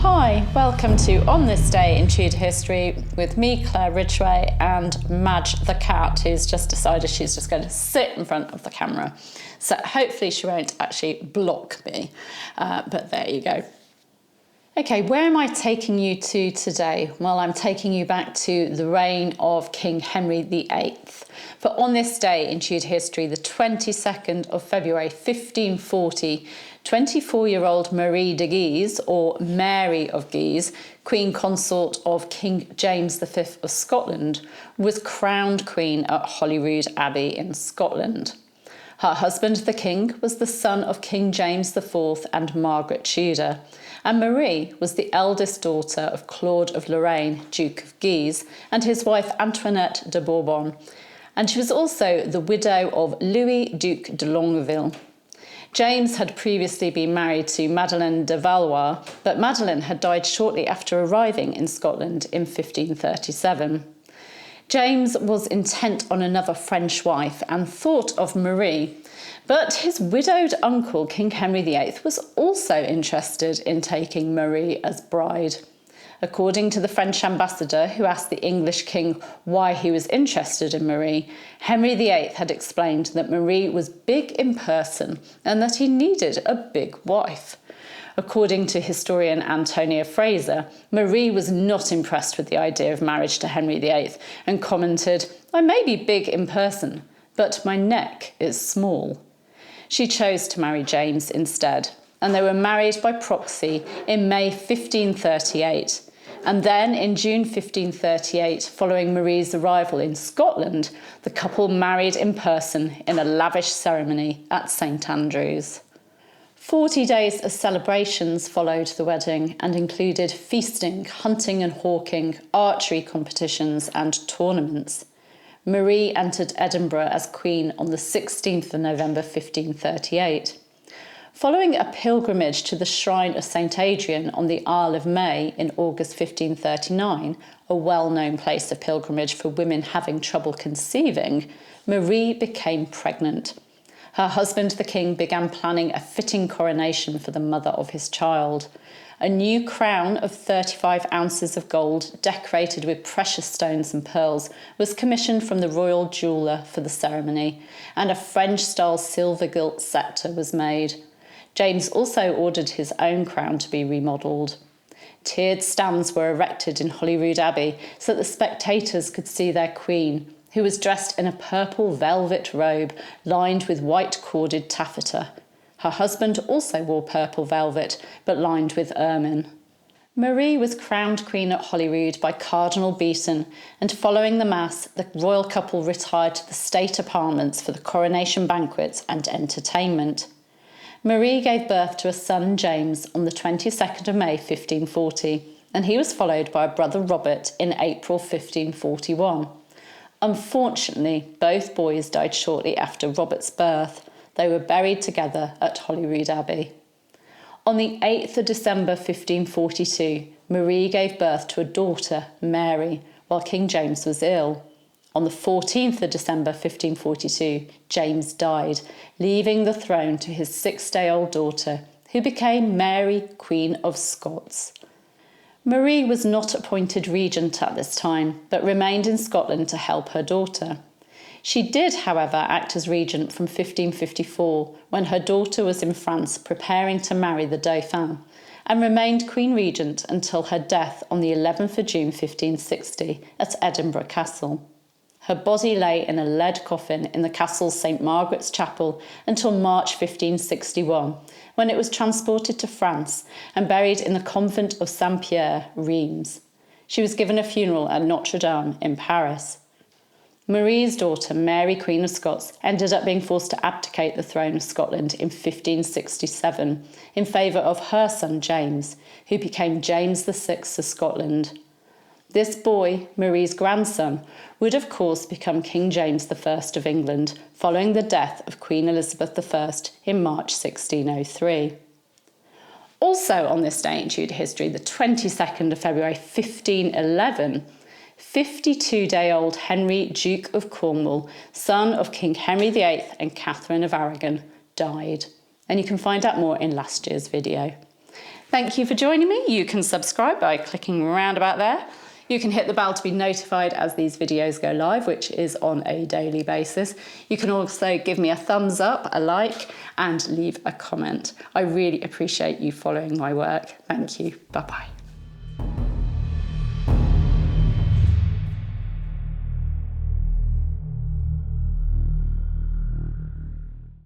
Hi, welcome to On This Day in Tudor History with me, Claire Ridgway, and Madge the cat, who's just decided she's just going to sit in front of the camera. So hopefully she won't actually block me, but there you go. Okay, where am I taking you to today? Well, I'm taking you back to the reign of King Henry VIII. For on this day in Tudor history, the 22nd of February 1540, 24-year-old Marie de Guise, or Mary of Guise, Queen Consort of King James V of Scotland, was crowned Queen at Holyrood Abbey in Scotland. Her husband, the King, was the son of King James IV and Margaret Tudor, and Marie was the eldest daughter of Claude of Lorraine, Duke of Guise, and his wife Antoinette de Bourbon, and she was also the widow of Louis, Duc de Longueville. James had previously been married to Madeleine de Valois, but Madeleine had died shortly after arriving in Scotland in 1537. James was intent on another French wife and thought of Marie, but his widowed uncle, King Henry VIII, was also interested in taking Marie as bride. According to the French ambassador who asked the English king why he was interested in Marie, Henry VIII had explained that Marie was big in person and that he needed a big wife. According to historian Antonia Fraser, Marie was not impressed with the idea of marriage to Henry VIII and commented, "I may be big in person, but my neck is small." She chose to marry James instead, and they were married by proxy in May 1538. And then in June 1538, following Marie's arrival in Scotland, the couple married in person in a lavish ceremony at St Andrews. 40 days of celebrations followed the wedding and included feasting, hunting and hawking, archery competitions and tournaments. Marie entered Edinburgh as Queen on the 16th of November 1538. Following a pilgrimage to the shrine of St Adrian on the Isle of May in August 1539, a well-known place of pilgrimage for women having trouble conceiving, Marie became pregnant. Her husband, the King, began planning a fitting coronation for the mother of his child. A new crown of 35 ounces of gold, decorated with precious stones and pearls, was commissioned from the royal jeweller for the ceremony, and a French-style silver-gilt sceptre was made. James also ordered his own crown to be remodelled. Tiered stands were erected in Holyrood Abbey so that the spectators could see their queen, who was dressed in a purple velvet robe lined with white corded taffeta. Her husband also wore purple velvet, but lined with ermine. Marie was crowned Queen at Holyrood by Cardinal Beaton, and following the Mass, the royal couple retired to the state apartments for the coronation banquet and entertainment. Marie gave birth to a son, James, on the 22nd of May 1540, and he was followed by a brother, Robert, in April 1541. Unfortunately, both boys died shortly after Robert's birth. They were buried together at Holyrood Abbey. On the 8th of December 1542, Marie gave birth to a daughter, Mary, while King James was ill. On the 14th of December 1542, James died, leaving the throne to his 6-day-old daughter, who became Mary, Queen of Scots. Marie was not appointed regent at this time, but remained in Scotland to help her daughter. She did, however, act as regent from 1554, when her daughter was in France preparing to marry the Dauphin, and remained Queen Regent until her death on the 11th of June 1560 at Edinburgh Castle. Her body lay in a lead coffin in the castle's St Margaret's Chapel until March 1561, when it was transported to France and buried in the convent of Saint-Pierre, Reims. She was given a funeral at Notre Dame in Paris. Marie's daughter, Mary, Queen of Scots, ended up being forced to abdicate the throne of Scotland in 1567 in favour of her son James, who became James VI of Scotland. This boy, Marie's grandson, would of course become King James I of England following the death of Queen Elizabeth I in March 1603. Also on this day in Tudor history, the 22nd of February 1511, 52-day-old Henry, Duke of Cornwall, son of King Henry VIII and Catherine of Aragon, died. And you can find out more in last year's video. Thank you for joining me. You can subscribe by clicking round about there. You can hit the bell to be notified as these videos go live, which is on a daily basis. You can also give me a thumbs up, a like, and leave a comment. I really appreciate you following my work. Thank you. Bye-bye.